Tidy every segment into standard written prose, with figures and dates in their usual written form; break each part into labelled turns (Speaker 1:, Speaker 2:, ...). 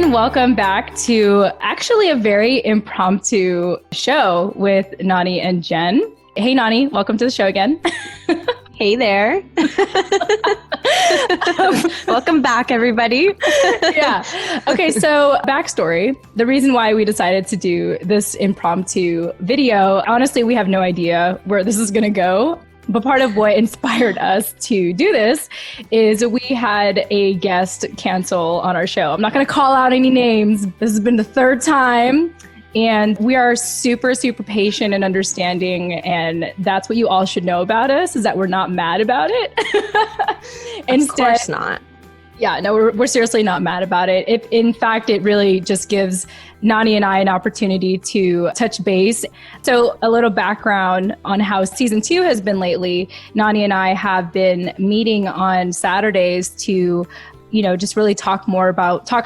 Speaker 1: everyone. Welcome back to actually a very impromptu show with Nani and Jen. Hey, Nani, welcome to the show again.
Speaker 2: Hey there. Welcome back, everybody.
Speaker 1: Yeah. Okay, so backstory. The reason why we decided to do this impromptu video, honestly, we have no idea where this is going to go. But part of what inspired us to do this is we had a guest cancel on our show. I'm not going to call out any names. This has been the third time. And we are super, super patient and understanding. And that's what you all should know about us, is that we're not mad about it.
Speaker 2: Of course not.
Speaker 1: Yeah, no, we're seriously not mad about it. In fact, it really just gives Nani and I an opportunity to touch base. So a little background on how season 2 has been lately. Nani and I have been meeting on Saturdays to just really talk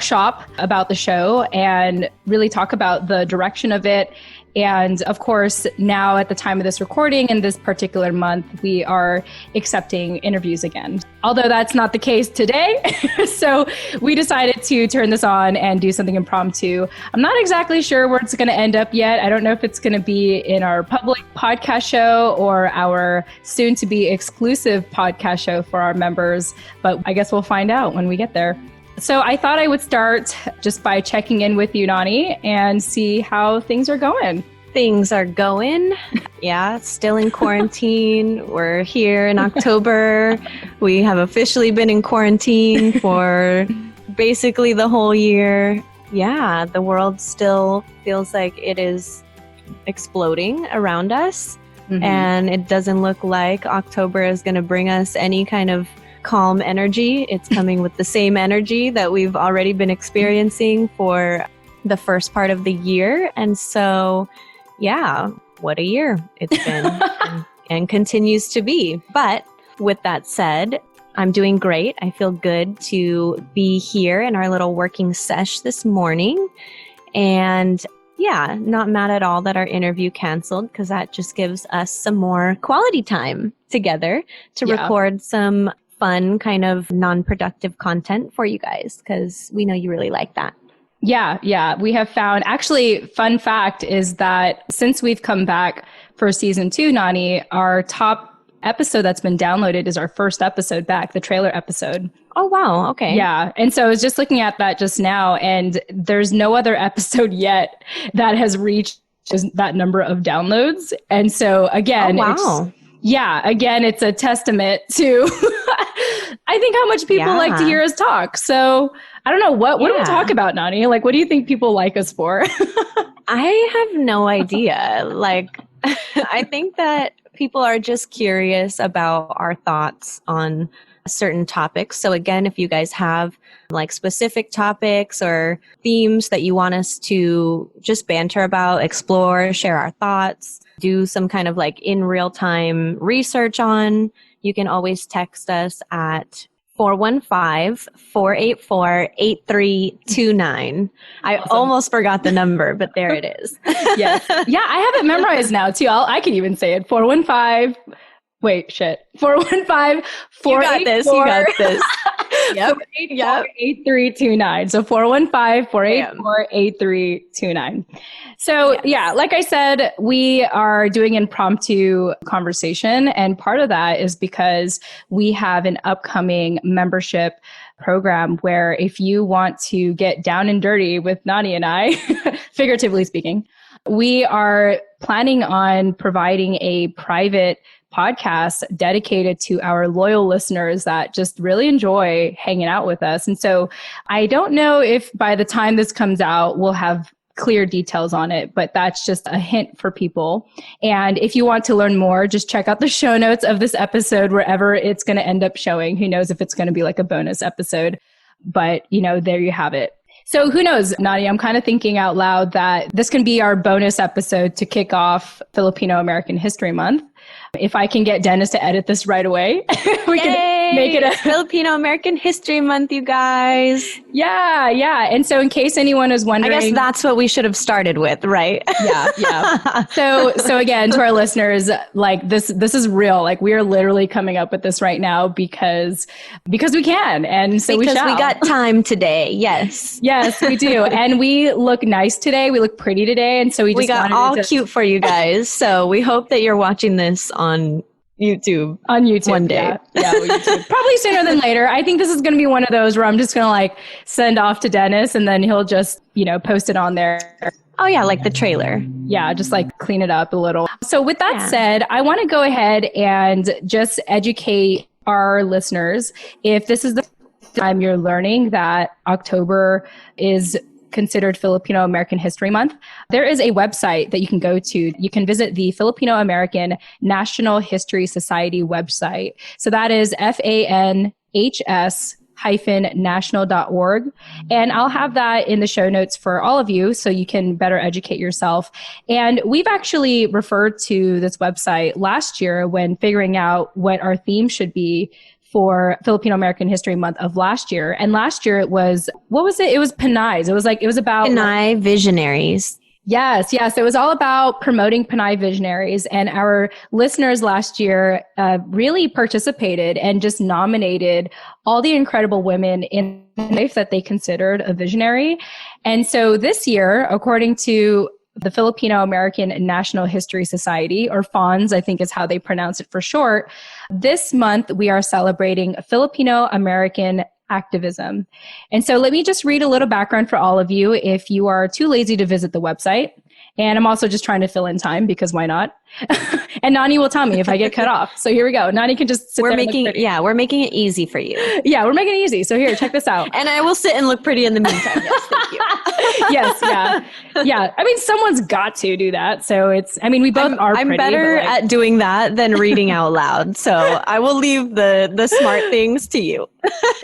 Speaker 1: shop about the show and really talk about the direction of it. And of course, now at the time of this recording in this particular month, we are accepting interviews again. Although that's not the case today. So we decided to turn this on and do something impromptu. I'm not exactly sure where it's going to end up yet. I don't know if it's going to be in our public podcast show or our soon to be exclusive podcast show for our members, but I guess we'll find out when we get there. So I thought I would start just by checking in with you, Nani, and see how things are going.
Speaker 2: Things are going. Yeah, still in quarantine. We're here in October. We have officially been in quarantine for basically the whole year. Yeah, the world still feels like it is exploding around us. Mm-hmm. And it doesn't look like October is going to bring us any kind of calm energy. It's coming with the same energy that we've already been experiencing for the first part of the year. And so, yeah, what a year it's been and continues to be. But with that said, I'm doing great. I feel good to be here in our little working sesh this morning. And yeah, not mad at all that our interview canceled, because that just gives us some more quality time together to record some fun kind of non-productive content for you guys, because we know you really like that.
Speaker 1: Yeah. We have found, actually, fun fact is that since we've come back for season 2, Nani, our top episode that's been downloaded is our first episode back, the trailer episode.
Speaker 2: Oh, wow. Okay.
Speaker 1: Yeah. And so I was just looking at that just now, and there's no other episode yet that has reached that number of downloads. And so again, it's a testament to I think how much people like to hear us talk. So I don't know, what do we talk about, Nani? Like, what do you think people like us for?
Speaker 2: I have no idea. I think that people are just curious about our thoughts on certain topics. So again, if you guys have specific topics or themes that you want us to just banter about, explore, share our thoughts, do some kind of in real time research on, you can always text us at 415-484-8329. I almost forgot the number, but there it is.
Speaker 1: Yes. Yeah, I have it memerized now too. I can even say it. 415. Wait, shit. 415-484.
Speaker 2: You got this.
Speaker 1: Yep. 8329. So 415-484-8329. So yeah, like I said, we are doing impromptu conversation. And part of that is because we have an upcoming membership program where if you want to get down and dirty with Nani and I, figuratively speaking, we are planning on providing a private podcast dedicated to our loyal listeners that just really enjoy hanging out with us. And so I don't know if by the time this comes out, we'll have clear details on it, but that's just a hint for people. And if you want to learn more, just check out the show notes of this episode, wherever it's going to end up showing. Who knows if it's going to be like a bonus episode, but there you have it. So who knows, Nani, I'm kind of thinking out loud that this can be our bonus episode to kick off Filipino American History Month. If I can get Dennis to edit this right away, we can make it a
Speaker 2: Filipino American History Month, you guys.
Speaker 1: Yeah. And so in case anyone is wondering,
Speaker 2: I guess that's what we should have started with, right?
Speaker 1: Yeah. So again, to our listeners, like this is real. Like we are literally coming up with this right now because we can. And so
Speaker 2: because
Speaker 1: we
Speaker 2: got time today. Yes.
Speaker 1: Yes, we do. And we look nice today. We look pretty today. And so we
Speaker 2: got all cute for you guys. So we hope that you're watching this on YouTube. One day.
Speaker 1: Yeah, YouTube. Probably sooner than later. I think this is going to be one of those where I'm just going to like send off to Dennis and then he'll just, post it on there.
Speaker 2: Oh yeah, like the trailer.
Speaker 1: Yeah, just like clean it up a little. So with that said, I want to go ahead and just educate our listeners. If this is the time you're learning that October is considered Filipino American History Month, there is a website that you can go to. You can visit the Filipino American National History Society website. So that is FANHS-national.org. And I'll have that in the show notes for all of you so you can better educate yourself. And we've actually referred to this website last year when figuring out what our theme should be for Filipino American History Month of last year. And last year it was, what was it? It was Pinays. It was about
Speaker 2: Pinay visionaries.
Speaker 1: Yes. It was all about promoting Pinay visionaries. And our listeners last year really participated and just nominated all the incredible women in life that they considered a visionary. And so this year, according to the Filipino American National History Society, or FONS, I think is how they pronounce it for short, this month we are celebrating Filipino American activism. And so let me just read a little background for all of you if you are too lazy to visit the website. And I'm also just trying to fill in time because why not? And Nani will tell me if I get cut off. So here we go. Nani can just sit there and look pretty.
Speaker 2: We're making it easy for you.
Speaker 1: Yeah, we're making it easy. So here, check this out.
Speaker 2: And I will sit and look pretty in the meantime. Yes, thank you.
Speaker 1: Yeah. I mean, someone's got to do that. So we both are pretty.
Speaker 2: I'm better at doing that than reading out loud. So I will leave the smart things to you.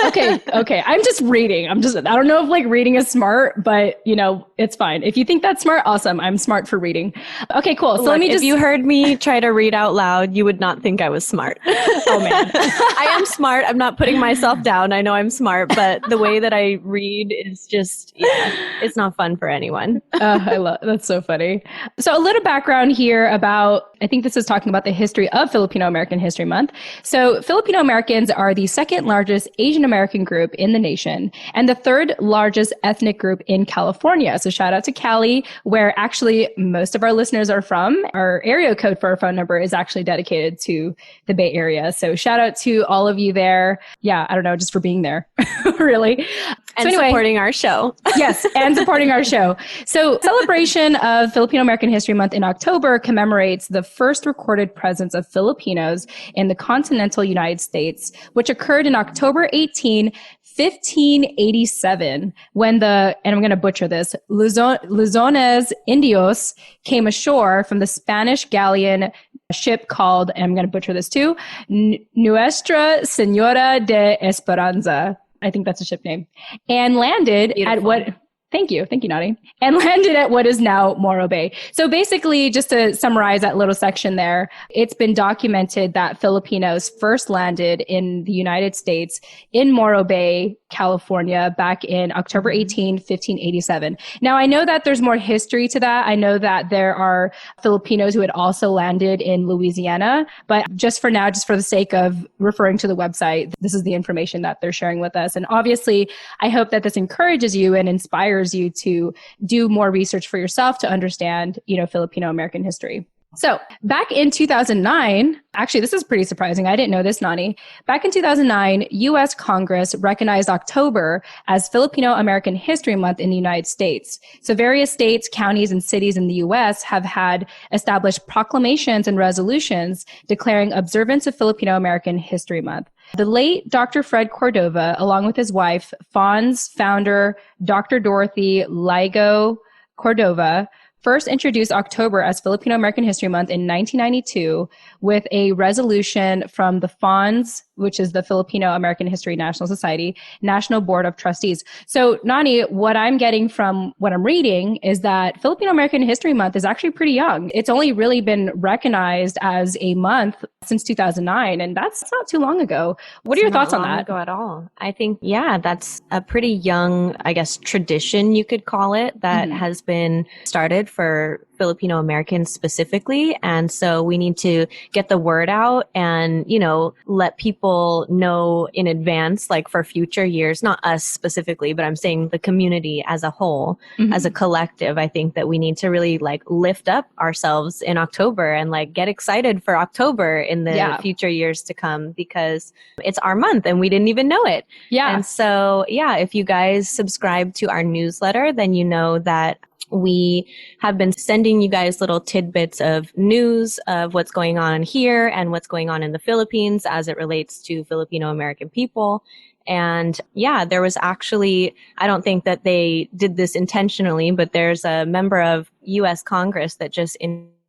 Speaker 1: Okay. I'm just reading. I don't know if like reading is smart, but it's fine. If you think that's smart, awesome. I'm smart for reading. Okay, cool. So
Speaker 2: if you heard me try to read out loud, you would not think I was smart.
Speaker 1: Oh man.
Speaker 2: I am smart. I'm not putting myself down. I know I'm smart, but the way that I read is just, it's not fun for anyone.
Speaker 1: That's so funny. So a little background here about, I think this is talking about the history of Filipino American History Month. So Filipino Americans are the second largest Asian American group in the nation and the third largest ethnic group in California. So shout out to Cali, where actually most of our listeners are from. Our area code for our phone number is actually dedicated to the Bay Area. So shout out to all of you there. Yeah, I don't know, just for being there, really.
Speaker 2: And supporting our show.
Speaker 1: Yes, and supporting our show. So celebration of Filipino American History Month in October commemorates the first recorded presence of Filipinos in the continental United States, which occurred in October 18, 1587, when and I'm going to butcher this, Luzones Indios came ashore from the Spanish galleon ship called, and I'm going to butcher this too, Nuestra Señora de Esperanza. I think that's a ship name. And landed at what... Thank you, Nani. And landed at what is now Morro Bay. So basically, just to summarize that little section there, it's been documented that Filipinos first landed in the United States in Morro Bay, California, back in October 18, 1587. Now, I know that there's more history to that. I know that there are Filipinos who had also landed in Louisiana, but just for now, just for the sake of referring to the website, this is the information that they're sharing with us. And obviously, I hope that this encourages you and inspires you to do more research for yourself to understand, Filipino American history. So back in 2009, actually, this is pretty surprising. I didn't know this, Nani. Back in 2009, U.S. Congress recognized October as Filipino American History Month in the United States. So various states, counties, and cities in the U.S. have had established proclamations and resolutions declaring observance of Filipino American History Month. The late Dr. Fred Cordova, along with his wife, FONS founder Dr. Dorothy Ligo Cordova, first introduced October as Filipino American History Month in 1992 with a resolution from the FONS, which is the Filipino American History National Society, National Board of Trustees. So, Nani, what I'm getting from what I'm reading is that Filipino American History Month is actually pretty young. It's only really been recognized as a month since 2009, and that's not too long ago. What are your thoughts on that?
Speaker 2: Not long ago at all. I think, that's a pretty young, I guess, tradition, you could call it, that has been started for Filipino Americans specifically. And so we need to get the word out and, let people know in advance, like for future years, not us specifically, but I'm saying the community as a whole, as a collective. I think that we need to really lift up ourselves in October and get excited for October in the future years to come, because it's our month and we didn't even know it. Yeah. And so, if you guys subscribe to our newsletter, then you know that we have been sending you guys little tidbits of news of what's going on here and what's going on in the Philippines as it relates to Filipino American people. And there was actually, I don't think that they did this intentionally, but there's a member of U.S. Congress that just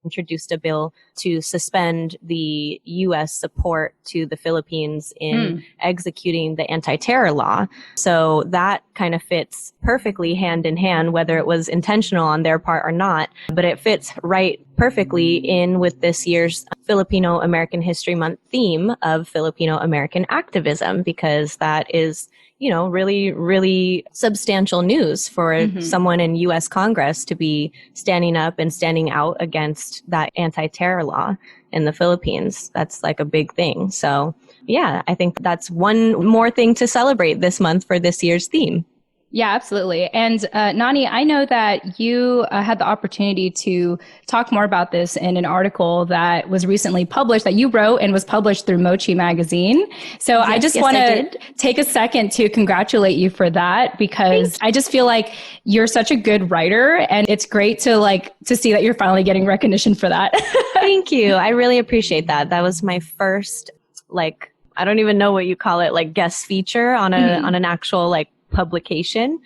Speaker 2: introduced a bill to suspend the U.S. support to the Philippines in executing the anti-terror law. So that kind of fits perfectly hand in hand, whether it was intentional on their part or not, but it fits right perfectly in with this year's Filipino American History Month theme of Filipino American activism, because that is really, really substantial news for someone in U.S. Congress to be standing up and standing out against that anti-terror law in the Philippines. That's a big thing. So, I think that's one more thing to celebrate this month for this year's theme.
Speaker 1: Yeah, absolutely. And Nani, I know that you had the opportunity to talk more about this in an article that was recently published, that you wrote and was published through Mochi magazine. So I just want to take a second to congratulate you for that, because I just feel like you're such a good writer, and it's great to to see that you're finally getting recognition for that.
Speaker 2: Thank you. I really appreciate that. That was my first, I don't even know what you call it, guest feature on an actual publication,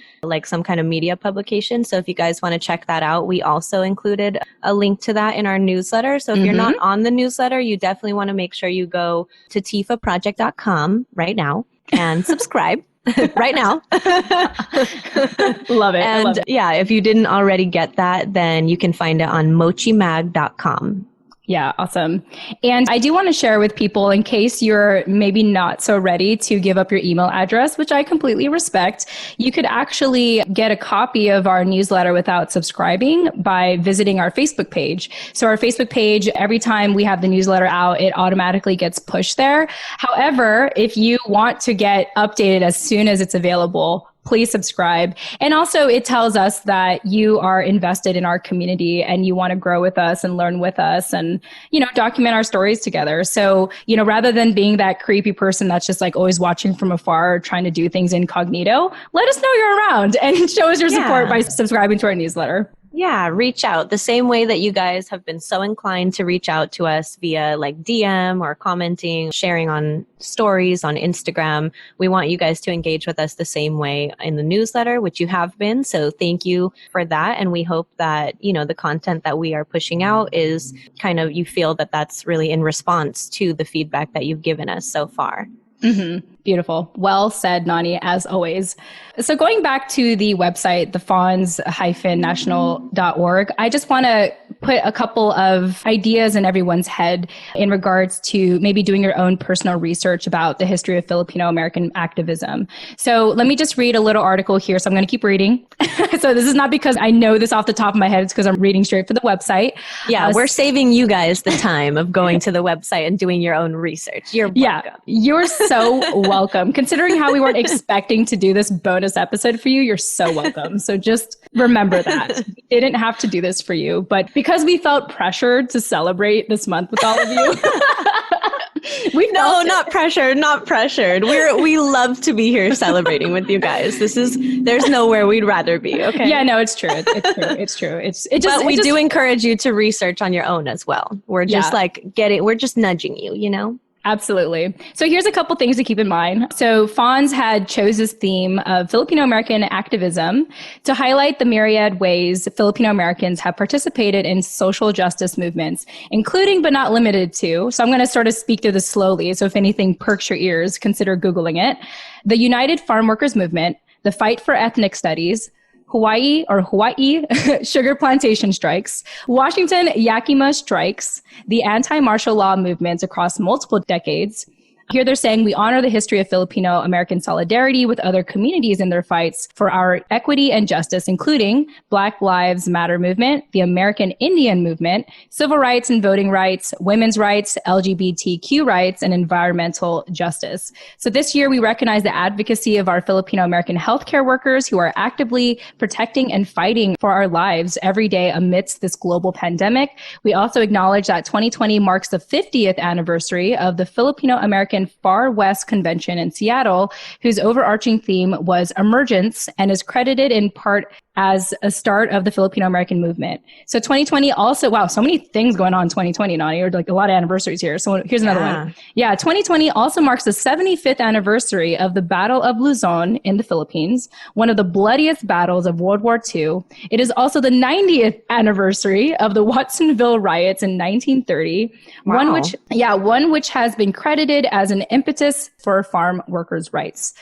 Speaker 2: some kind of media publication. So if you guys want to check that out, we also included a link to that in our newsletter. So if you're not on the newsletter, you definitely want to make sure you go to TFAWproject.com right now and subscribe. Right now.
Speaker 1: Love it.
Speaker 2: And if you didn't already get that, then you can find it on mochimag.com.
Speaker 1: Yeah, awesome. And I do want to share with people, in case you're maybe not so ready to give up your email address, which I completely respect, you could actually get a copy of our newsletter without subscribing by visiting our Facebook page. So our Facebook page, every time we have the newsletter out, it automatically gets pushed there. However, if you want to get updated as soon as it's available, please subscribe. And also it tells us that you are invested in our community and you want to grow with us and learn with us and, document our stories together. So, rather than being that creepy person that's just always watching from afar, trying to do things incognito, let us know you're around and show us your support by subscribing to our newsletter.
Speaker 2: Yeah, reach out the same way that you guys have been so inclined to reach out to us via DM or commenting, sharing on stories on Instagram. We want you guys to engage with us the same way in the newsletter, which you have been. So thank you for that. And we hope that, the content that we are pushing out is kind of, you feel that that's really in response to the feedback that you've given us so far.
Speaker 1: Beautiful. Well said, Nani, as always. So going back to the website, the fawns-national.org, I just want to put a couple of ideas in everyone's head in regards to maybe doing your own personal research about the history of Filipino American activism. So let me just read a little article here. So I'm going to keep reading. So this is not because I know this off the top of my head. It's because I'm reading straight from the website.
Speaker 2: Yeah, we're saving you guys the time of going to the website and doing your own research. You're welcome.
Speaker 1: Yeah, you're so welcome. Considering how we weren't expecting to do this bonus episode for you, you're so welcome. So just remember that. We didn't have to do this for you, but because we felt pressured to celebrate this month with all of you.
Speaker 2: Not pressured. We love to be here celebrating with you guys. There's nowhere we'd rather be. Okay.
Speaker 1: Yeah, no, it's true. It's true.
Speaker 2: But we do encourage you to research on your own as well. We're just we're just nudging you,
Speaker 1: Absolutely. So here's a couple things to keep in mind. So FONS had chose this theme of Filipino American activism to highlight the myriad ways Filipino Americans have participated in social justice movements, including but not limited to. So I'm going to sort of speak through this slowly. So if anything perks your ears, consider Googling it. The United Farm Workers Movement, the Fight for Ethnic Studies, Hawaii sugar plantation strikes, Washington Yakima strikes, the anti-martial law movements across multiple decades. Here they're saying we honor the history of Filipino American solidarity with other communities in their fights for our equity and justice, including Black Lives Matter movement, the American Indian movement, civil rights and voting rights, women's rights, LGBTQ rights, and environmental justice. So this year we recognize the advocacy of our Filipino American healthcare workers who are actively protecting and fighting for our lives every day amidst this global pandemic. We also acknowledge that 2020 marks the 50th anniversary of the Filipino American Far West Convention in Seattle, whose overarching theme was emergence and is credited in part as a start of the Filipino American movement. So 2020 also, wow, so many things going on in 2020, Nani, or like a lot of anniversaries here. So here's another one. Yeah, 2020 also marks the 75th anniversary of the Battle of Luzon in the Philippines, one of the bloodiest battles of World War II. It is also the 90th anniversary of the Watsonville riots in 1930,
Speaker 2: Wow.
Speaker 1: one which has been credited as an impetus for farm workers' rights.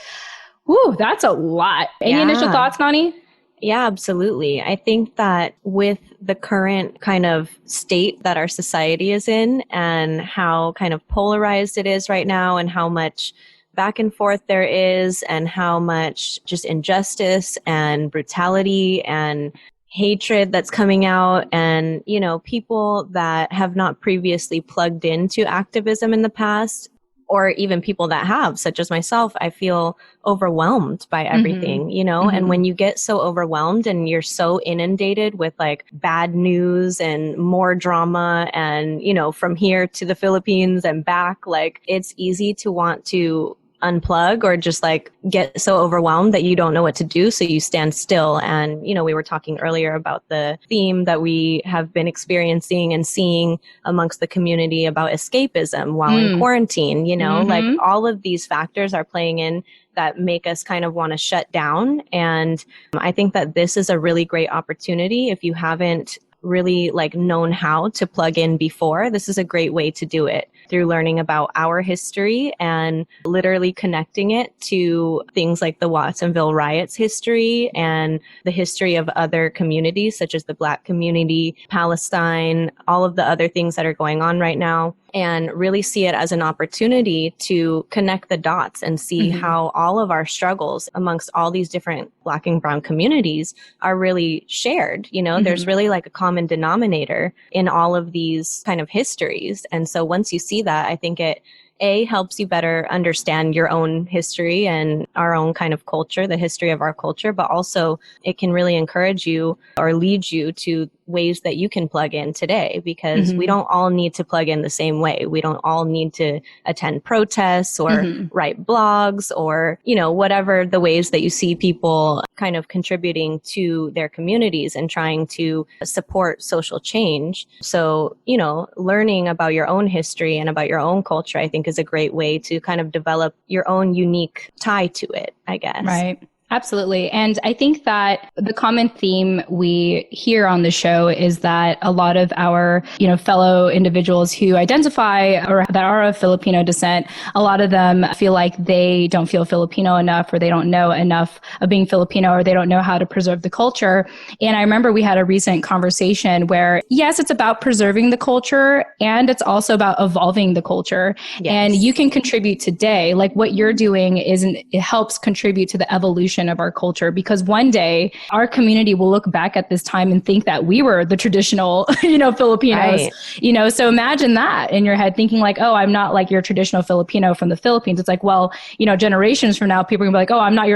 Speaker 1: Whew, that's a lot. Any initial thoughts, Nani?
Speaker 2: Yeah, absolutely. I think that with the current kind of state that our society is in and how kind of polarized it is right now and how much back and forth there is and how much just injustice and brutality and hatred that's coming out and, you know, people that have not previously plugged into activism in the past, or even people that have, such as myself, I feel overwhelmed by everything, you know? And when you get so overwhelmed and you're so inundated with like bad news and more drama and, you know, from here to the Philippines and back, like it's easy to want to unplug or just like get so overwhelmed that you don't know what to do. So you stand still. And, you know, we were talking earlier about the theme that we have been experiencing and seeing amongst the community about escapism while in quarantine, you know, like all of these factors are playing in that make us kind of want to shut down. And I think that this is a really great opportunity. If you haven't really like known how to plug in before, this is a great way to do it through learning about our history and literally connecting it to things like the Watsonville riots history and the history of other communities such as the Black community, Palestine, all of the other things that are going on right now, and really see it as an opportunity to connect the dots and see how all of our struggles amongst all these different Black and Brown communities are really shared. You know, there's really like a common denominator in all of these kind of histories. And so once you see that, I think it helps you better understand your own history and our own kind of culture, the history of our culture, but also it can really encourage you or lead you to ways that you can plug in today, because we don't all need to plug in the same way. We don't all need to attend protests or write blogs or, you know, whatever the ways that you see people kind of contributing to their communities and trying to support social change. So, you know, learning about your own history and about your own culture, I think is a great way to kind of develop your own unique tie to it, I guess.
Speaker 1: Right. Absolutely. And I think that the common theme we hear on the show is that a lot of our, you know, fellow individuals who identify or that are of Filipino descent, a lot of them feel like they don't feel Filipino enough, or they don't know enough of being Filipino, or they don't know how to preserve the culture. And I remember we had a recent conversation where, yes, it's about preserving the culture and it's also about evolving the culture.
Speaker 2: Yes.
Speaker 1: And you can contribute today. Like what you're doing it helps contribute to the evolution of our culture, because one day our community will look back at this time and think that we were the traditional, you know, Filipinos,
Speaker 2: Right.
Speaker 1: you know, so imagine that in your head thinking like, oh, I'm not like your traditional Filipino from the Philippines. It's like, well, you know, generations from now, people are gonna be like, oh, I'm not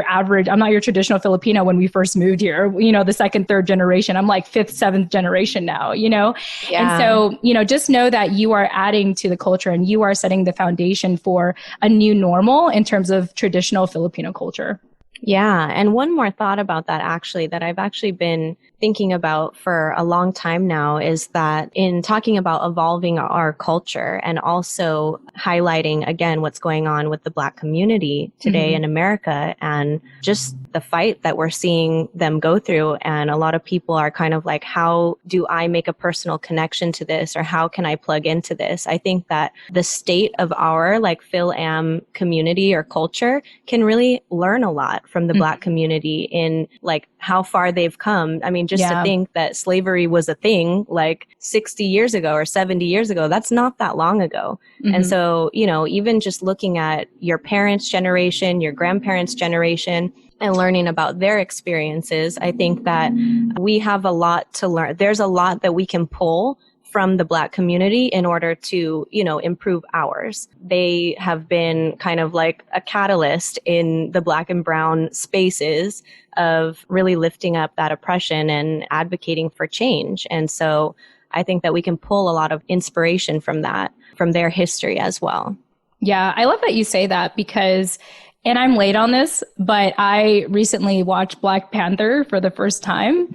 Speaker 1: your traditional Filipino when we first moved here, you know, the second, third generation. I'm like fifth, seventh generation now, you know?
Speaker 2: Yeah.
Speaker 1: And so, you know, just know that you are adding to the culture and you are setting the foundation for a new normal in terms of traditional Filipino culture.
Speaker 2: Yeah. And one more thought about that, actually, that I've actually been thinking about for a long time now is that in talking about evolving our culture and also highlighting again what's going on with the Black community today in America and just the fight that we're seeing them go through. And a lot of people are kind of like, how do I make a personal connection to this, or how can I plug into this? I think that the state of our like Fil-Am community or culture can really learn a lot from the Black community in like how far they've come. I mean, just to think that slavery was a thing like 60 years ago or 70 years ago, that's not that long ago. And so, you know, even just looking at your parents' generation, your grandparents' generation, and learning about their experiences, I think that we have a lot to learn. There's a lot that we can pull from the Black community in order to, you know, improve ours. They have been kind of like a catalyst in the Black and brown spaces of really lifting up that oppression and advocating for change. And so I think that we can pull a lot of inspiration from that, from their history as well.
Speaker 1: Yeah, I love that you say that because, and I'm late on this, but I recently watched Black Panther for the first time.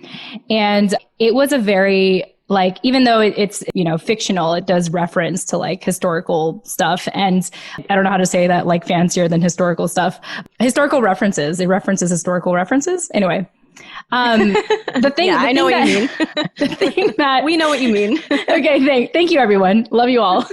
Speaker 1: And it was a very, like, even though it's, you know, fictional, it does reference to like historical stuff. And I don't know how to say that like fancier than historical stuff. Historical references. It references historical references. Anyway. The thing,
Speaker 2: yeah, I know what you mean.
Speaker 1: The thing that
Speaker 2: we know what you mean.
Speaker 1: Okay. Thank you, everyone. Love you all.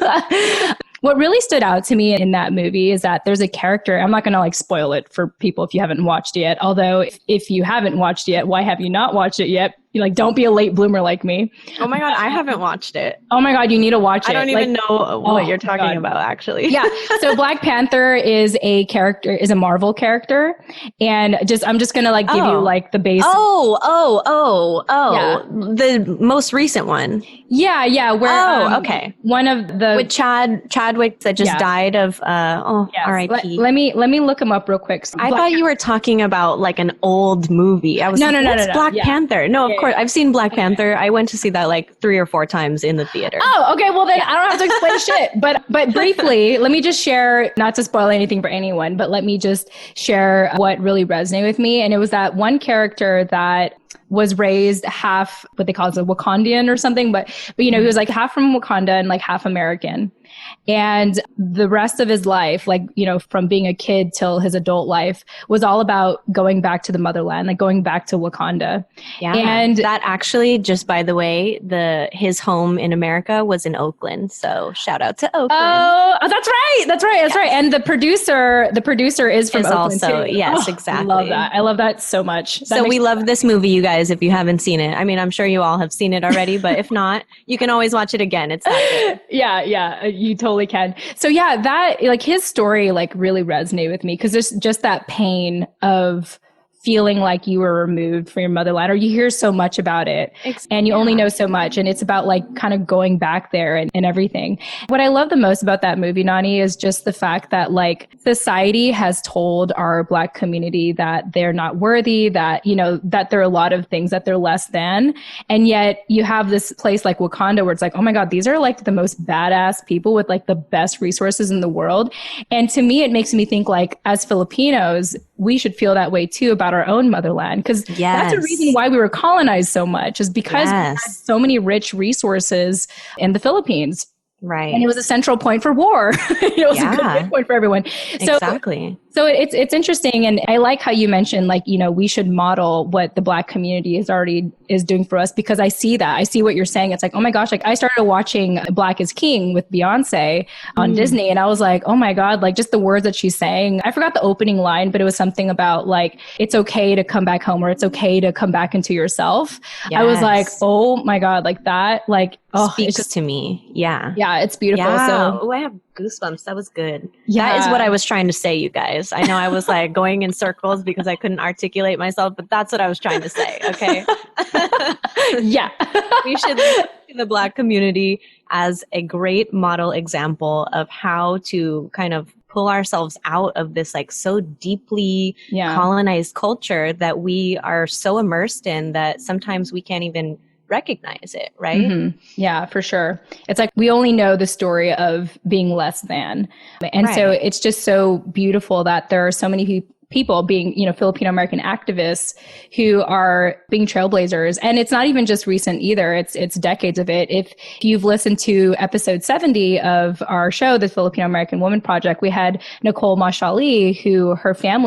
Speaker 1: What really stood out to me in that movie is that there's a character, I'm not going to like spoil it for people if you haven't watched it yet. Although if you haven't watched it yet, why have you not watched it yet? You like, don't be a late bloomer like me.
Speaker 2: Oh my God, I haven't watched it.
Speaker 1: Oh my God, you need to watch it.
Speaker 2: I don't even know what you're talking about, actually.
Speaker 1: Yeah. So Black Panther is a character, is a Marvel character. And I'm just going to like give you like the base.
Speaker 2: Yeah. The most recent one.
Speaker 1: Yeah. Where,
Speaker 2: okay.
Speaker 1: One of the.
Speaker 2: With Chadwick that just died of, R.I.P.
Speaker 1: Let me look him up real quick.
Speaker 2: I thought you were talking about like an old movie. I was
Speaker 1: no.
Speaker 2: Black Panther. No, of course. I've seen Black Panther. I went to see that like 3 or 4 times in the theater.
Speaker 1: Oh, okay. Well, then I don't have to explain shit. But briefly, let me just share, not to spoil anything for anyone, but let me just share what really resonated with me. And it was that one character that was raised half, what they call it, a Wakandian or something. But you know, he was like half from Wakanda and like half American. And the rest of his life, like, you know, from being a kid till his adult life was all about going back to the motherland, like going back to Wakanda.
Speaker 2: Yeah. And that actually, just by the way, his home in America was in Oakland. So shout out to Oakland.
Speaker 1: Oh, that's right. That's right. And the producer is from Oakland
Speaker 2: also,
Speaker 1: too.
Speaker 2: Yes, exactly.
Speaker 1: I love that. I love that so much.
Speaker 2: So we love this movie, you guys, if you haven't seen it. I mean, I'm sure you all have seen it already, but if not, you can always watch it again. It's that good.
Speaker 1: Yeah. You totally can. So yeah, that like his story like really resonated with me because there's just that pain of feeling like you were removed from your motherland, or you hear so much about it and you only know so much. And it's about like kind of going back there and everything. What I love the most about that movie, Nani, is just the fact that like society has told our Black community that they're not worthy, that, you know, that there are a lot of things that they're less than. And yet you have this place like Wakanda where it's like, oh my God, these are like the most badass people with like the best resources in the world. And to me, it makes me think like as Filipinos, we should feel that way too about our own motherland. Because that's a reason why we were colonized so much, is because we had so many rich resources in the Philippines.
Speaker 2: Right.
Speaker 1: And it was a central point for war. It was a good point for everyone. So,
Speaker 2: exactly.
Speaker 1: So it's interesting. And I like how you mentioned, like, you know, we should model what the Black community is doing for us, because I see that. I see what you're saying. It's like, oh my gosh, like I started watching Black is King with Beyonce on Disney. And I was like, oh my God, like just the words that she's saying. I forgot the opening line, but it was something about like, it's okay to come back home, or it's okay to come back into yourself. Yes. I was like, oh my God, like that, like,
Speaker 2: speaks to me. Yeah.
Speaker 1: Yeah, it's beautiful.
Speaker 2: Yeah.
Speaker 1: So
Speaker 2: I have goosebumps. That was good.
Speaker 1: Yeah.
Speaker 2: That is what I was trying to say, you guys. I know I was like going in circles because I couldn't articulate myself, but that's what I was trying to say. Okay.
Speaker 1: Yeah.
Speaker 2: We should look to the Black community as a great model example of how to kind of pull ourselves out of this like so deeply colonized culture that we are so immersed in that sometimes we can't even recognize it, right?
Speaker 1: Mm-hmm. Yeah, for sure. It's like we only know the story of being less than. And so it's just so beautiful that there are so many people being, Filipino American activists who are being trailblazers. And it's not even just recent either. It's decades of it. If you've listened to episode 70 of our show, the Filipino American Women Project, we had Nicole Mashali, who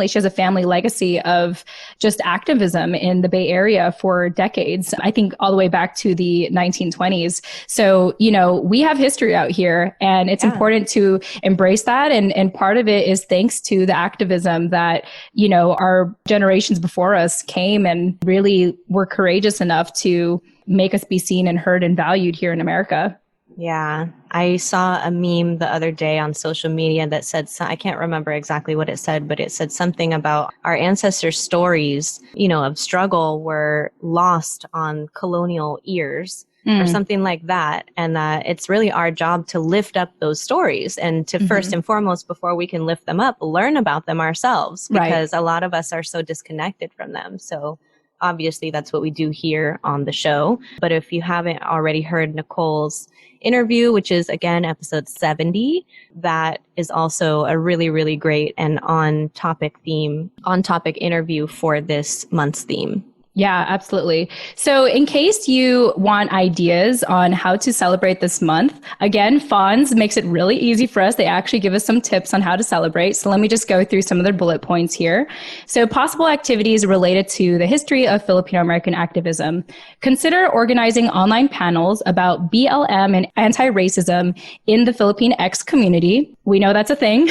Speaker 1: she has a family legacy of just activism in the Bay Area for decades. I think all the way back to the 1920s. So, we have history out here, and it's important to embrace that. And part of it is thanks to the activism that our generations before us came and really were courageous enough to make us be seen and heard and valued here in America.
Speaker 2: Yeah, I saw a meme the other day on social media that said, I can't remember exactly what it said, but it said something about our ancestors' stories, of struggle were lost on colonial ears. Or something like that. And that it's really our job to lift up those stories and to first and foremost, before we can lift them up, learn about them ourselves, because a lot of us are so disconnected from them. So obviously that's what we do here on the show. But if you haven't already heard Nicole's interview, which is again, episode 70, that is also a really, really great and on-topic interview for this month's theme.
Speaker 1: Yeah, absolutely. So in case you want ideas on how to celebrate this month, again, FAWNS makes it really easy for us. They actually give us some tips on how to celebrate. So let me just go through some of their bullet points here. So possible activities related to the history of Filipino American activism. Consider organizing online panels about BLM and anti-racism in the Philippine X community. We know that's a thing.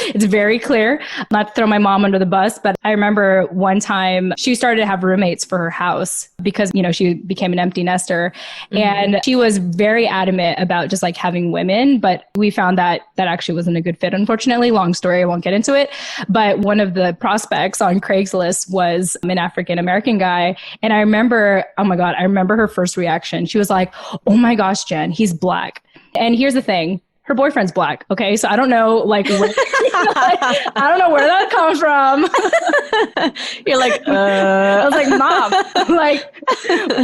Speaker 1: It's very clear. Not to throw my mom under the bus, but I remember one time she started to have roommates for her house because, she became an empty nester. And she was very adamant about just like having women, but we found that actually wasn't a good fit, unfortunately. Long story, I won't get into it. But one of the prospects on Craigslist was an African American guy. And I remember, oh my God, I remember her first reaction. She was like, oh my gosh, Jen, he's Black. And here's the thing. Her boyfriend's Black. Okay. So I don't know, I don't know where that comes from.
Speaker 2: You're like,
Speaker 1: I was like, Mom,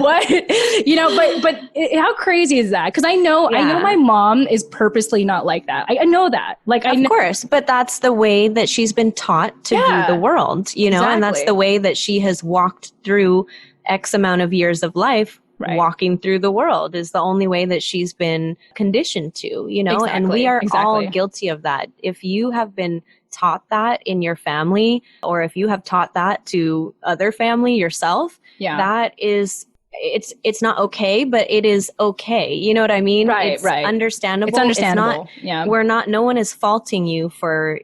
Speaker 1: what? But how crazy is that? Cause I know my mom is purposely not like that. I know that.
Speaker 2: Of course, but that's the way that she's been taught to view the world,
Speaker 1: exactly.
Speaker 2: And that's the way that she has walked through X amount of years of life. Right. Walking through the world is the only way that she's been conditioned to, Exactly. And we are all guilty of that. If you have been taught that in your family, or if you have taught that to other family yourself, that is, it's not okay, but it is okay. You know what I mean?
Speaker 1: Right,
Speaker 2: it's understandable.
Speaker 1: It's understandable.
Speaker 2: No one is faulting you for,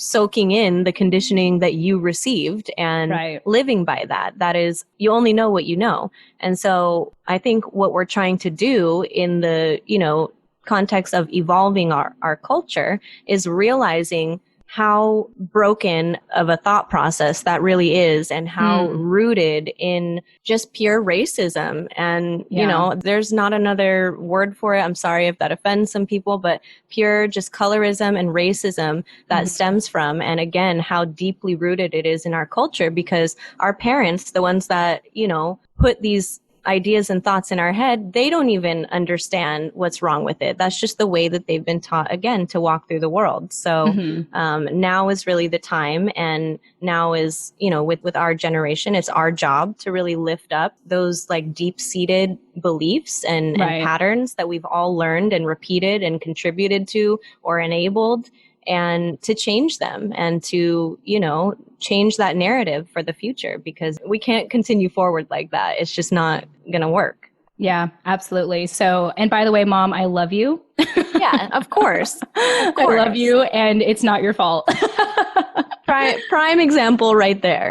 Speaker 2: soaking in the conditioning that you received and living by that. That is, you only know what you know. And so I think what we're trying to do in the, context of evolving our culture is realizing how broken of a thought process that really is, and how rooted in just pure racism. And, there's not another word for it. I'm sorry if that offends some people, but pure just colorism and racism that stems from, and again, how deeply rooted it is in our culture, because our parents, the ones that, put these ideas and thoughts in our head, they don't even understand what's wrong with it. That's just the way that they've been taught, again, to walk through the world. So now is really the time. And now is, with our generation, it's our job to really lift up those deep-seated beliefs and patterns that we've all learned and repeated and contributed to or enabled, and to change them and to, change that narrative for the future, because we can't continue forward like that. It's just not going to work.
Speaker 1: Yeah, absolutely. So, and by the way, Mom, I love you.
Speaker 2: Yeah, of course. Of course.
Speaker 1: I love you, and it's not your fault.
Speaker 2: Prime example right there,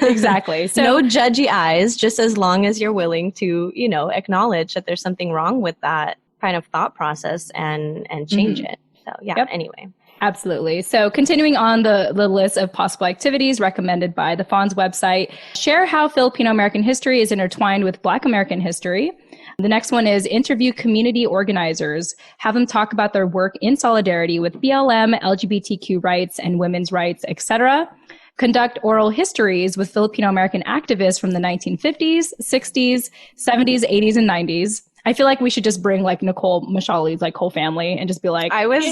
Speaker 1: Exactly. So
Speaker 2: no judgy eyes, just as long as you're willing to, acknowledge that there's something wrong with that kind of thought process and change it. So anyway.
Speaker 1: Absolutely. So continuing on the list of possible activities recommended by the FAWNS website, share how Filipino American history is intertwined with Black American history. The next one is interview community organizers, have them talk about their work in solidarity with BLM, LGBTQ rights and women's rights, etc. Conduct oral histories with Filipino American activists from the 1950s, 60s, 70s, 80s, and 90s. I feel like we should just bring like Nicole Mashali's like whole family and just be like,
Speaker 2: I wanted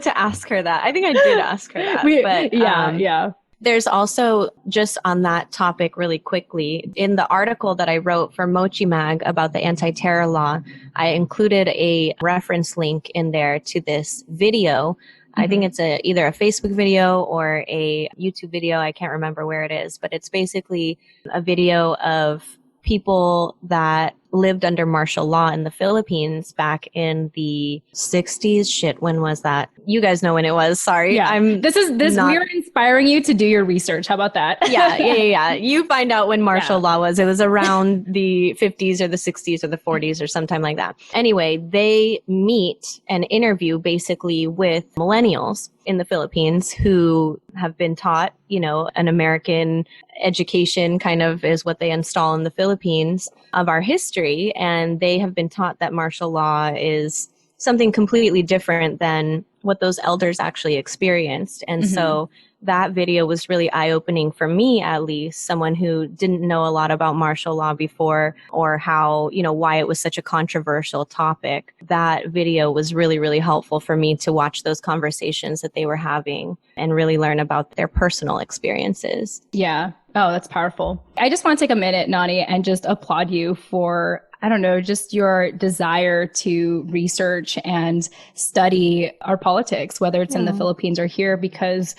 Speaker 2: to ask her that. I think I did ask her that.
Speaker 1: Yeah.
Speaker 2: There's also, just on that topic really quickly, in the article that I wrote for Mochi Mag about the anti-terror law, I included a reference link in there to this video. I think it's either a Facebook video or a YouTube video. I can't remember where it is, but it's basically a video of people that lived under martial law in the Philippines back in the 60s. Shit, when was that? You guys know when it was. Sorry.
Speaker 1: Yeah. We're inspiring you to do your research. How about that?
Speaker 2: Yeah. You find out when martial law was. It was around the 50s or the 60s or the 40s or sometime like that. Anyway, they meet and interview basically with millennials in the Philippines who have been taught, an American education kind of is what they install in the Philippines of our history. And they have been taught that martial law is something completely different than what those elders actually experienced. And so that video was really eye-opening for me, at least, someone who didn't know a lot about martial law before, or how, why it was such a controversial topic. That video was really, really helpful for me to watch those conversations that they were having and really learn about their personal experiences.
Speaker 1: Yeah. Oh, that's powerful. I just want to take a minute, Nani, and just applaud you for, just your desire to research and study our politics, whether it's in the Philippines or here, because,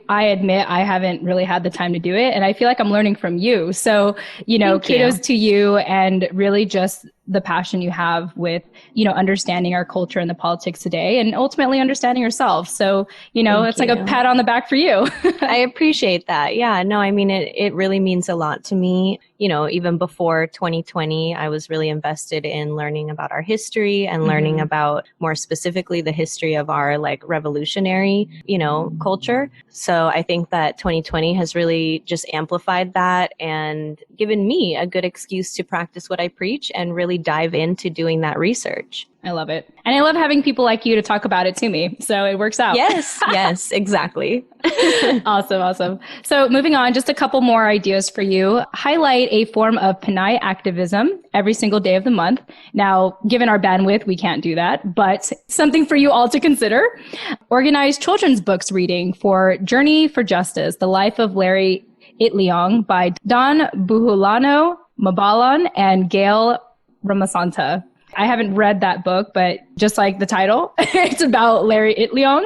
Speaker 1: I admit I haven't really had the time to do it. And I feel like I'm learning from you. So, kudos to you, and really just the passion you have with, understanding our culture and the politics today, and ultimately understanding yourself. So, it's like a pat on the back for you.
Speaker 2: I appreciate that. Yeah, no, I mean, it really means a lot to me. Even before 2020, I was really invested in learning about our history and learning about, more specifically, the history of our revolutionary, culture. So I think that 2020 has really just amplified that and given me a good excuse to practice what I preach and really dive into doing that research.
Speaker 1: I love it. And I love having people like you to talk about it to me. So it works out.
Speaker 2: Yes, exactly.
Speaker 1: Awesome. So moving on, just a couple more ideas for you. Highlight a form of Pinay activism every single day of the month. Now, given our bandwidth, we can't do that, but something for you all to consider. Organize children's books reading for Journey for Justice, The Life of Larry Itliong by Don Buhulano Mabalan and Gail Ramasanta. I haven't read that book, but just like the title, it's about Larry Itliong.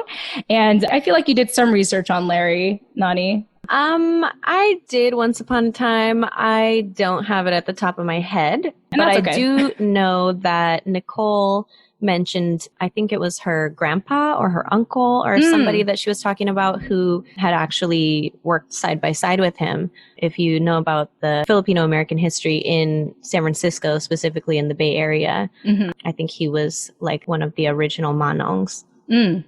Speaker 1: And I feel like you did some research on Larry, Nani.
Speaker 2: I did once upon a time. I don't have it at the top of my head, but I do know that Nicole mentioned, I think it was her grandpa or her uncle or somebody that she was talking about who had actually worked side by side with him. If you know about the Filipino American history in San Francisco, specifically in the Bay Area, I think he was like one of the original manongs.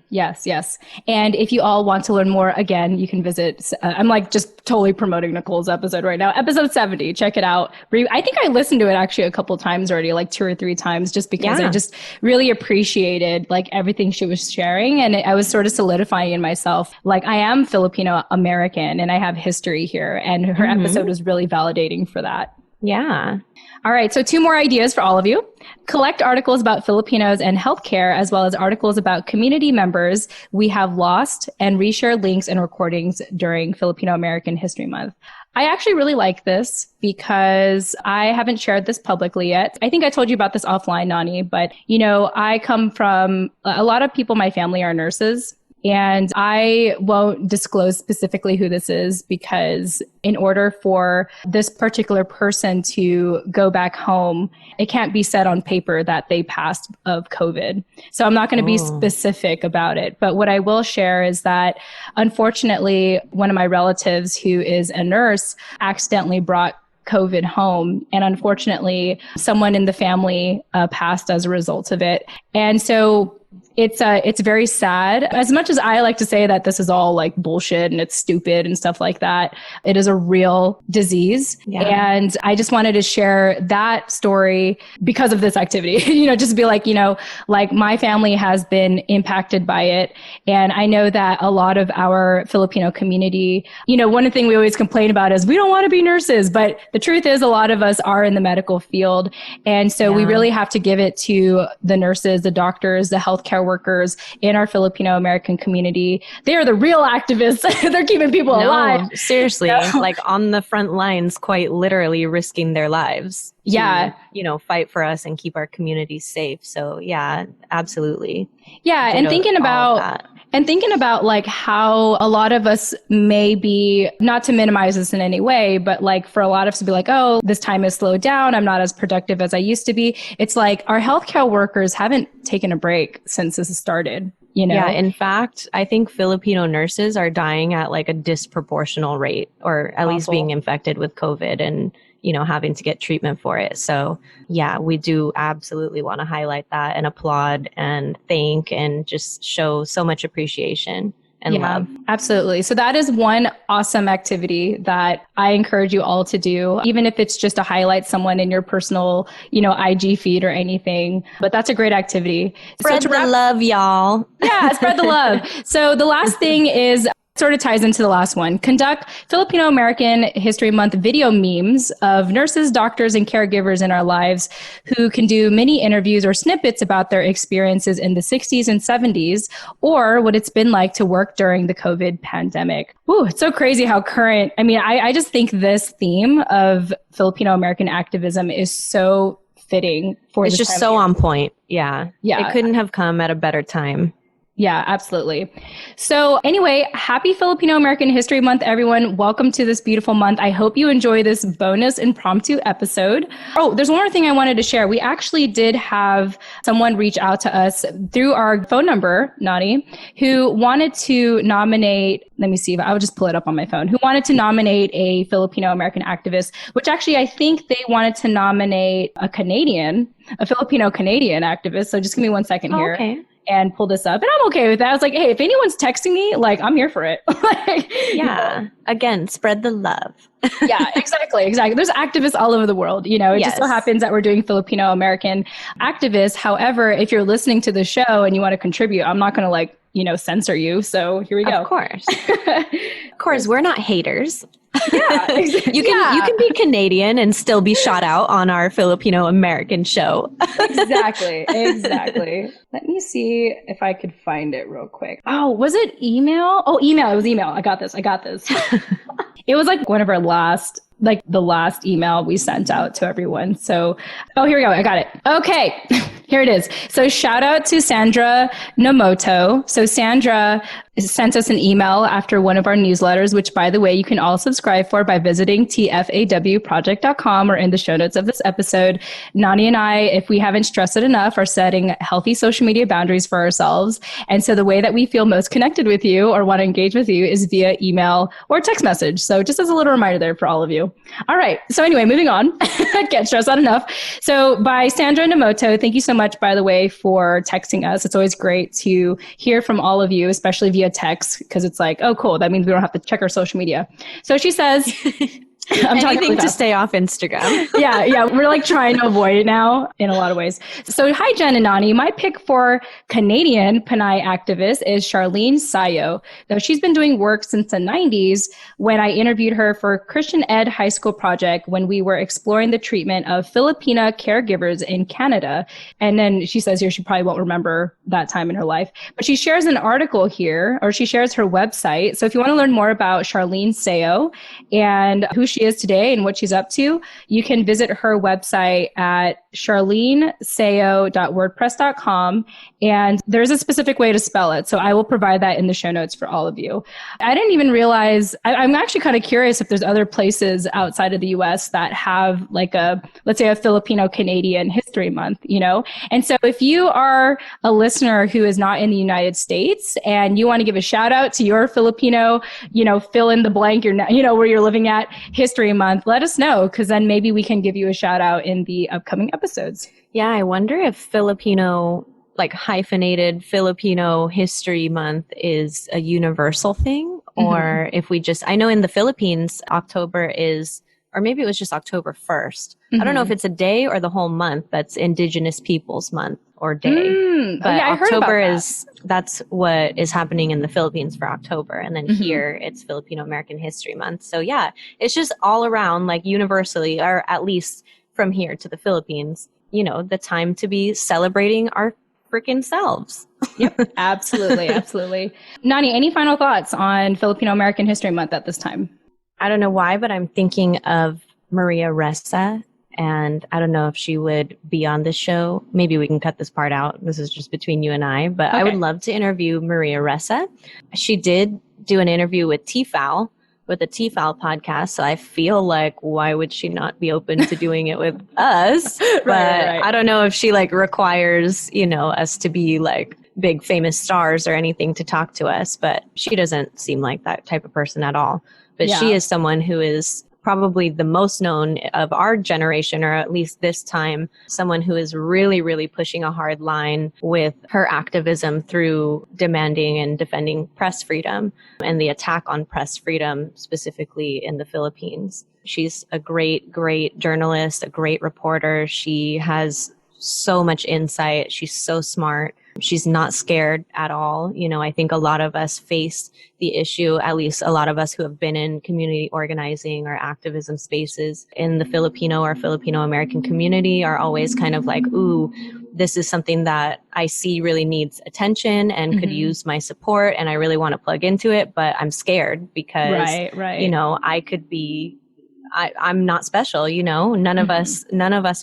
Speaker 1: Yes. And if you all want to learn more, again, you can visit, I'm like just totally promoting Nicole's episode right now, episode 70, check it out. I think I listened to it actually a couple times already, like 2 or 3 times, just because I just really appreciated like everything she was sharing. And I was sort of solidifying in myself, like I am Filipino American and I have history here. And her episode was really validating for that.
Speaker 2: Yeah.
Speaker 1: All right. So 2 more ideas for all of you. Collect articles about Filipinos and healthcare, as well as articles about community members we have lost, and reshare links and recordings during Filipino American History Month. I actually really like this because I haven't shared this publicly yet. I think I told you about this offline, Nani, but I come from a lot of people, my family are nurses. And I won't disclose specifically who this is because in order for this particular person to go back home, it can't be said on paper that they passed of COVID. So I'm not going to be specific about it. But what I will share is that unfortunately, one of my relatives who is a nurse accidentally brought COVID home. And unfortunately, someone in the family passed as a result of it. And so it's very sad. As much as I like to say that this is all like bullshit and it's stupid and stuff like that, it is a real disease. Yeah. And I just wanted to share that story because of this activity, just be like, like my family has been impacted by it. And I know that a lot of our Filipino community, one thing we always complain about is we don't want to be nurses, but the truth is a lot of us are in the medical field. And so we really have to give it to the nurses, the doctors, the healthcare workers in our Filipino American community. They are the real activists. They're keeping people alive.
Speaker 2: Seriously, like on the front lines, quite literally risking their lives. To, fight for us and keep our communities safe. So yeah, absolutely.
Speaker 1: Yeah. And thinking about like how a lot of us may be, not to minimize this in any way, but like for a lot of us to be like, oh, this time has slowed down. I'm not as productive as I used to be. It's like our healthcare workers haven't taken a break since this has started.
Speaker 2: Yeah, in fact, I think Filipino nurses are dying at like a disproportional rate, or at least being infected with COVID and, having to get treatment for it. So yeah, we do absolutely want to highlight that and applaud and thank and just show so much appreciation and love.
Speaker 1: Absolutely. So that is one awesome activity that I encourage you all to do, even if it's just to highlight someone in your personal, IG feed or anything. But that's a great activity.
Speaker 2: Spread the love, y'all.
Speaker 1: Yeah, spread the love. So the last thing is, sort of ties into the last one. Conduct Filipino American History Month video memes of nurses, doctors, and caregivers in our lives who can do mini interviews or snippets about their experiences in the 60s and 70s, or what it's been like to work during the COVID pandemic. Ooh, it's so crazy how current. I mean, I just think this theme of Filipino American activism is so fitting for this.
Speaker 2: It's just so on point. Yeah. It couldn't have come at a better time.
Speaker 1: Yeah, absolutely. So anyway, happy Filipino American History Month, everyone. Welcome to this beautiful month. I hope you enjoy this bonus impromptu episode. Oh, there's one more thing I wanted to share. We actually did have someone reach out to us through our phone number, Nani, who wanted to nominate, let me see if I'll just pull it up on my phone, who wanted to nominate a Filipino American activist, which actually I think they wanted to nominate a Filipino Canadian activist. So just give me 1 second here. Okay. And pull this up. And I'm okay with that. I was like, hey, if anyone's texting me, like, I'm here for it.
Speaker 2: Again, spread the love.
Speaker 1: Yeah, exactly. There's activists all over the world. It just so happens that we're doing Filipino American activists. However, if you're listening to the show and you want to contribute, I'm not going to censor you. So here we go.
Speaker 2: Of course. Of course, we're not haters.
Speaker 1: Yeah, exactly.
Speaker 2: You can be Canadian and still be shot out on our Filipino American show.
Speaker 1: Exactly. Let me see if I could find it real quick. Oh, was it email? Oh, email. It was email. I got this. It was like one of our last, like the last email we sent out to everyone. So, here we go. I got it. Okay. Here it is. So shout out to Sandra Nomoto. So Sandra sent us an email after one of our newsletters, which, by the way, you can all subscribe for by visiting tfawproject.com or in the show notes of this episode. Nani and I, if we haven't stressed it enough, are setting healthy social media boundaries for ourselves. And so the way that we feel most connected with you or want to engage with you is via email or text message. So just as a little reminder there for all of you. All right. So anyway, moving on. Can't stress that enough. So by Sandra Nomoto, thank you so much, by the way, for texting us. It's always great to hear from all of you, especially via text, because it's like, oh, cool. That means we don't have to check our social media. So she says,
Speaker 2: anything to stay off Instagram.
Speaker 1: Yeah. We're like trying to avoid it now in a lot of ways. So hi, Jen and Nani. My pick for Canadian Pinay activist is Charlene Sayo. Now, she's been doing work since the 90s when I interviewed her for Christian Ed High School Project when we were exploring the treatment of Filipina caregivers in Canada. And then she says here she probably won't remember that time in her life. But she shares an article here, or she shares her website. So if you want to learn more about Charlene Sayo and who she is today and what she's up to, you can visit her website at charlenesayo.wordpress.com. And there's a specific way to spell it. So I will provide that in the show notes for all of you. I didn't even realize, I'm actually kind of curious if there's other places outside of the US that have like let's say a Filipino Canadian History Month, And so if you are a listener who is not in the United States and you want to give a shout out to your Filipino, fill in the blank, where you're living at History Month, let us know, because then maybe we can give you a shout out in the upcoming episodes.
Speaker 2: Yeah, I wonder if Filipino like hyphenated Filipino History Month is a universal thing, or if we just, I know in the Philippines, October is, or maybe it was just October 1st. I don't know if it's a day or the whole month that's Indigenous Peoples Month or day. But
Speaker 1: yeah, I heard about
Speaker 2: October
Speaker 1: that.
Speaker 2: that's what is happening in the Philippines for October. And then here it's Filipino American History Month. So yeah, it's just all around, like universally, or at least from here to the Philippines, you know, the time to be celebrating our freaking selves.
Speaker 1: Yep, absolutely, absolutely. Nani, any final thoughts on Filipino American History Month at this time?
Speaker 2: I don't know why, but I'm thinking of Maria Ressa, and I don't know if she would be on this show. Maybe we can cut this part out. This is just between you and I, but I would love to interview Maria Ressa. She did do an interview with TFAW, with the TFAW podcast. So I feel like, why would she not be open to doing it with us? Right. I don't know if she like requires, you know, us to be like big famous stars or anything to talk to us, but she doesn't seem like that type of person at all. But she is someone who is probably the most known of our generation, or at least this time, someone who is really, really pushing a hard line with her activism through demanding and defending press freedom and the attack on press freedom, specifically in the Philippines. She's a great, great journalist, a great reporter. She has so much insight. She's so smart. She's not scared at all. You know, I think a lot of us face the issue, at least a lot of us who have been in community organizing or activism spaces in the Filipino or Filipino American community, are always kind of like, ooh, this is something that I see really needs attention and could use my support, and I really want to plug into it, but I'm scared because, you know, I could be, I'm not special, you know, none of us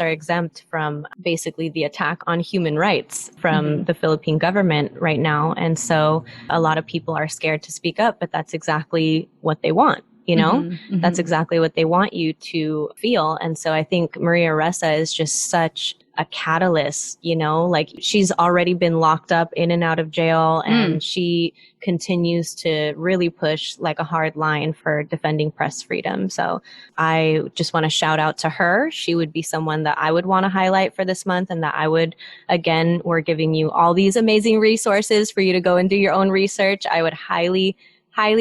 Speaker 2: are exempt from basically the attack on human rights from the Philippine government right now. And so a lot of people are scared to speak up, but that's exactly what they want. You know, that's exactly what they want you to feel. And so I think Maria Ressa is just such a catalyst, you know, like she's already been locked up in and out of jail, and she continues to really push like a hard line for defending press freedom. So I just want to shout out to her. She would be someone that I would want to highlight for this month, and that I would, again, we're giving you all these amazing resources for you to go and do your own research. I would highly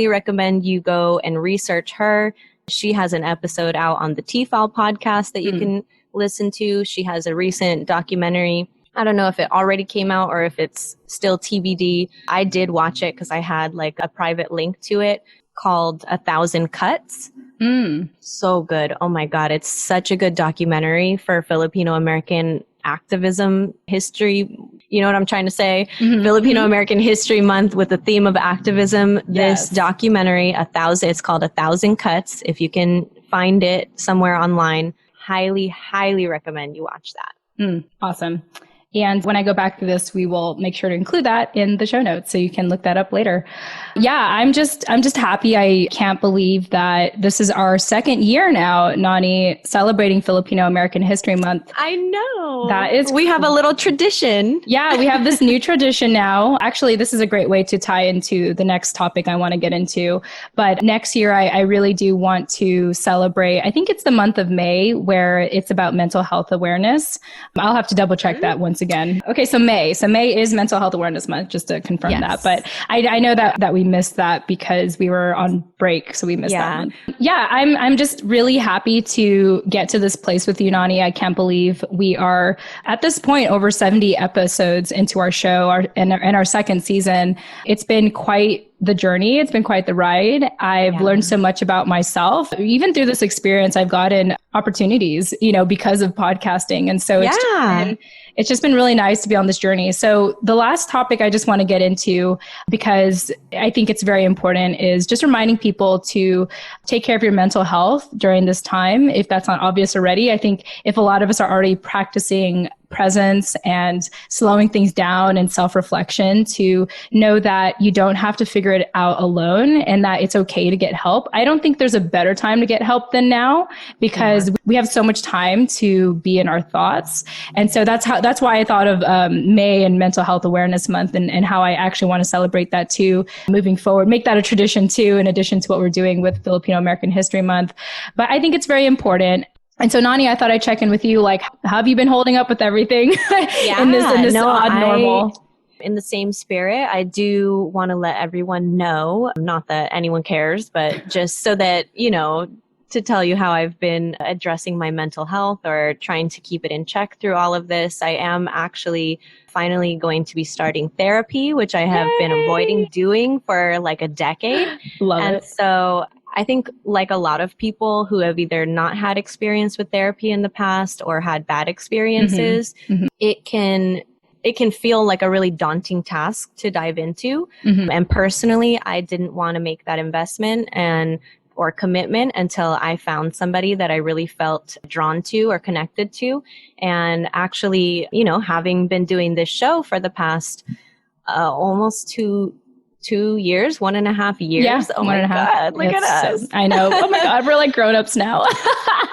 Speaker 2: recommend you go and research her. She has an episode out on the TFAW podcast that you can listen to. She has a recent documentary. I don't know if it already came out or if it's still TBD. I did watch it because I had like a private link to it, called 1,000 Cuts. So good. Oh my God. It's such a good documentary for Filipino American activism history. You know what I'm trying to say? Filipino American History Month with the theme of activism. This documentary, it's called 1,000 Cuts. If you can find it somewhere online, highly recommend you watch that.
Speaker 1: Awesome. And when I go back to this, we will make sure to include that in the show notes so you can look that up later. Yeah, I'm just happy. I can't believe that this is our second year now, Nani, celebrating Filipino American History Month.
Speaker 2: I know.
Speaker 1: We
Speaker 2: have a little tradition.
Speaker 1: Yeah, we have this new tradition now. Actually, this is a great way to tie into the next topic I want to get into. But next year, I really do want to celebrate, I think it's the month of May, where it's about mental health awareness. I'll have to double check that once again. Okay, so May is Mental Health Awareness Month, just to confirm that. But I know that we missed that because we were on break, so we missed that month. Yeah, I'm just really happy to get to this place with you, Nani. I can't believe we are at this point over 70 episodes into our show, and our second season. It's been quite the journey. It's been quite the ride. I've learned so much about myself. Even through this experience, I've gotten opportunities, you know, because of podcasting. And so it's just been really nice to be on this journey. So the last topic I just want to get into, because I think it's very important, is just reminding people to take care of your mental health during this time. If that's not obvious already, I think if a lot of us are already practicing presence and slowing things down and self-reflection, to know that you don't have to figure it out alone and that it's okay to get help. I don't think there's a better time to get help than now, because we have so much time to be in our thoughts. And so that's why I thought of May and Mental Health Awareness Month, and how I actually want to celebrate that too, moving forward, make that a tradition too, in addition to what we're doing with Filipino American History Month. But I think it's very important. And so, Nani, I thought I'd check in with you. Like, how have you been holding up with everything in this odd normal?
Speaker 2: In the same spirit, I do want to let everyone know, not that anyone cares, but just so that, to tell you how I've been addressing my mental health or trying to keep it in check through all of this. I am actually finally going to be starting therapy, which I have been avoiding doing for like a decade.
Speaker 1: Love it.
Speaker 2: So I think like a lot of people who have either not had experience with therapy in the past or had bad experiences, it can feel like a really daunting task to dive into. And personally, I didn't want to make that investment or commitment until I found somebody that I really felt drawn to or connected to. And actually, having been doing this show for the past almost 2 years, 1.5 years.
Speaker 1: Yeah,
Speaker 2: oh my God, look at us.
Speaker 1: I know. Oh my God, we're like grown-ups now.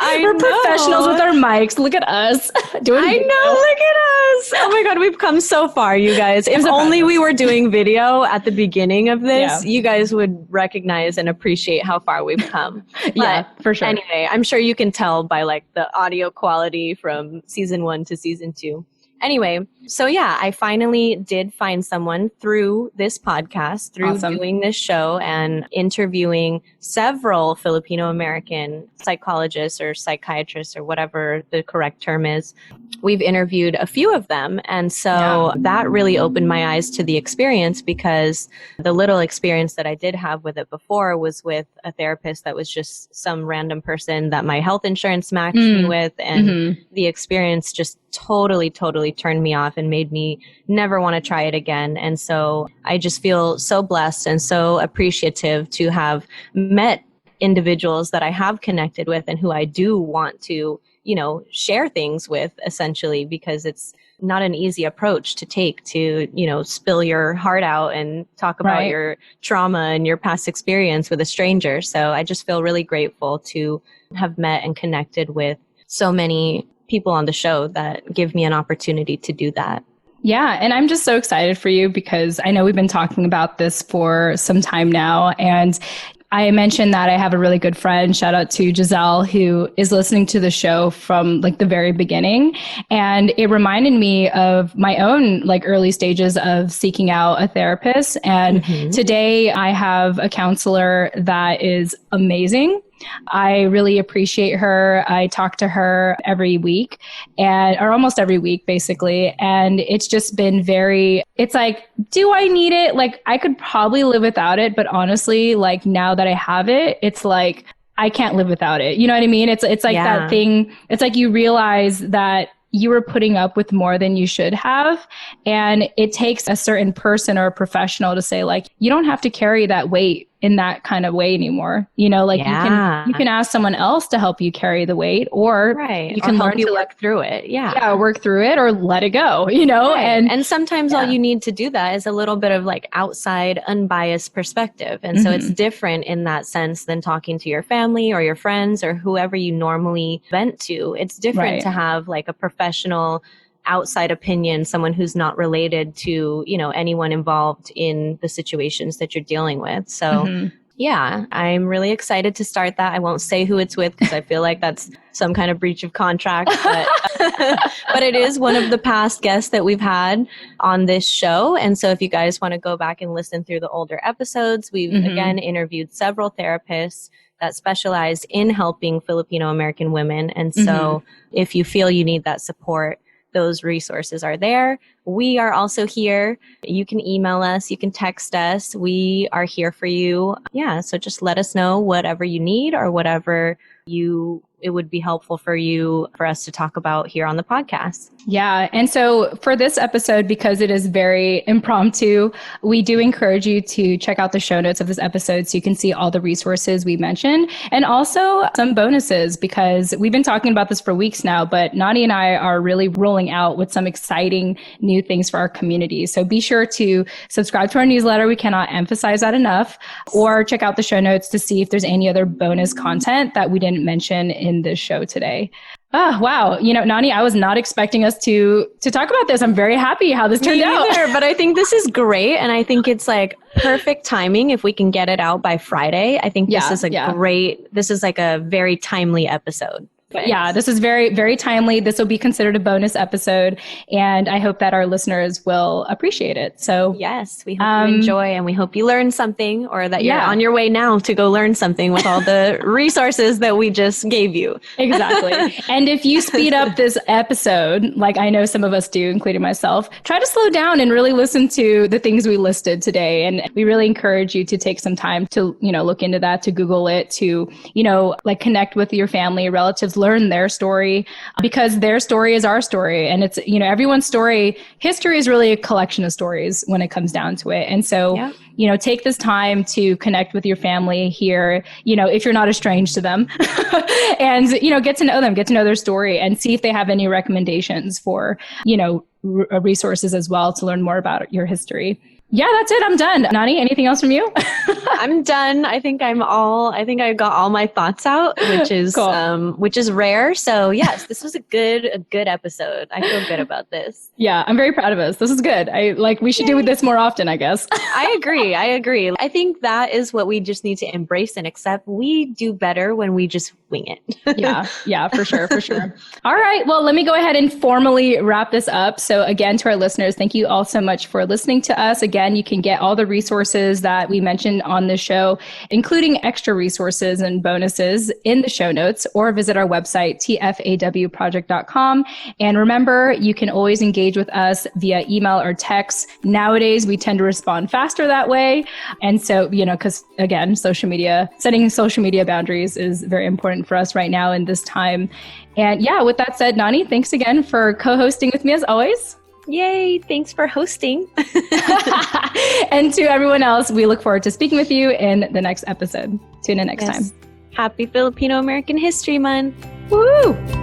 Speaker 1: We're professionals with our mics. Look at us.
Speaker 2: I know, look at us. Oh my God, we've come so far, you guys. If only we were doing video at the beginning of this, you guys would recognize and appreciate how far we've come.
Speaker 1: Yeah, for sure.
Speaker 2: Anyway, I'm sure you can tell by like the audio quality from season 1 to season 2. Anyway, so yeah, I finally did find someone through this podcast, through doing this show and interviewing several Filipino American psychologists or psychiatrists or whatever the correct term is. We've interviewed a few of them. And so that really opened my eyes to the experience, because the little experience that I did have with it before was with a therapist that was just some random person that my health insurance matched me with. And the experience just totally turned me off and made me never want to try it again. And so I just feel so blessed and so appreciative to have met individuals that I have connected with and who I do want to, share things with, essentially, because it's not an easy approach to take to, spill your heart out and talk about your trauma and your past experience with a stranger. So I just feel really grateful to have met and connected with so many people on the show that give me an opportunity to do that.
Speaker 1: Yeah. And I'm just so excited for you, because I know we've been talking about this for some time now. And I mentioned that I have a really good friend, shout out to Giselle, who is listening to the show from like the very beginning. And it reminded me of my own like early stages of seeking out a therapist. And today I have a counselor that is amazing. I really appreciate her. I talk to her every week or almost every week, basically. And it's just been it's like, do I need it? Like, I could probably live without it. But honestly, like now that I have it, it's like, I can't live without it. You know what I mean? It's like that thing. It's like you realize that you were putting up with more than you should have. And it takes a certain person or a professional to say, like, you don't have to carry that weight in that kind of way anymore. You can ask someone else to help you carry the weight, or you can
Speaker 2: help you work through it.
Speaker 1: Work through it or let it go,
Speaker 2: And sometimes all you need to do that is a little bit of like outside unbiased perspective. And so it's different in that sense than talking to your family or your friends or whoever you normally vent to. It's different to have like a professional outside opinion, someone who's not related to, anyone involved in the situations that you're dealing with. So yeah, I'm really excited to start that. I won't say who it's with because I feel like that's some kind of breach of contract, but it is one of the past guests that we've had on this show. And so if you guys want to go back and listen through the older episodes, we've again interviewed several therapists that specialize in helping Filipino American women. And so if you feel you need that support, those resources are there. We are also here. You can email us. You can text us. We are here for you. Yeah. So just let us know whatever you need or whatever it would be helpful for us to talk about here on the podcast.
Speaker 1: Yeah. And so for this episode, because it is very impromptu, we do encourage you to check out the show notes of this episode so you can see all the resources we mentioned, and also some bonuses, because we've been talking about this for weeks now, but Nani and I are really rolling out with some exciting new things for our community. So be sure to subscribe to our newsletter. We cannot emphasize that enough. Or check out the show notes to see if there's any other bonus content that we didn't mention in this show today. Oh, wow. Nani, I was not expecting us to talk about this. I'm very happy how this turned out.
Speaker 2: But I think this is great. And I think it's like perfect timing if we can get it out by Friday. I think this is like a very timely episode.
Speaker 1: But yeah, this is very, very timely. This will be considered a bonus episode, and I hope that our listeners will appreciate it. So
Speaker 2: yes, we hope you enjoy, and we hope you learn something, or that you're on your way now to go learn something with all the resources that we just gave you.
Speaker 1: Exactly. And if you speed up this episode, like I know some of us do, including myself, try to slow down and really listen to the things we listed today. And we really encourage you to take some time to, look into that, to Google it, to, like connect with your family, relatives, learn their story, because their story is our story. And it's, everyone's story. History is really a collection of stories when it comes down to it. And so, take this time to connect with your family here, if you're not estranged to them and, get to know them, get to know their story, and see if they have any recommendations for, resources as well to learn more about your history. Yeah, that's it. I'm done. Nani, anything else from you?
Speaker 2: I'm done. I think I got all my thoughts out, which is cool. Which is rare. So yes, this was a good episode. I feel good about this.
Speaker 1: Yeah, I'm very proud of us. This is good. We should do this more often, I guess.
Speaker 2: I agree. I think that is what we just need to embrace and accept. We do better when we just wing it.
Speaker 1: Yeah, for sure. All right. Well, let me go ahead and formally wrap this up. So again, to our listeners, thank you all so much for listening to us. Again, you can get all the resources that we mentioned on this show, including extra resources and bonuses in the show notes, or visit our website, tfawproject.com. And remember, you can always engage with us via email or text. Nowadays, we tend to respond faster that way. And so, because again, setting social media boundaries is very important for us right now in this time. And yeah, with that said, Nani, thanks again for co-hosting with me as always.
Speaker 2: Yay, thanks for hosting.
Speaker 1: And to everyone else, we look forward to speaking with you in the next episode. Tune in next time.
Speaker 2: Happy Filipino American History Month.
Speaker 1: Woo!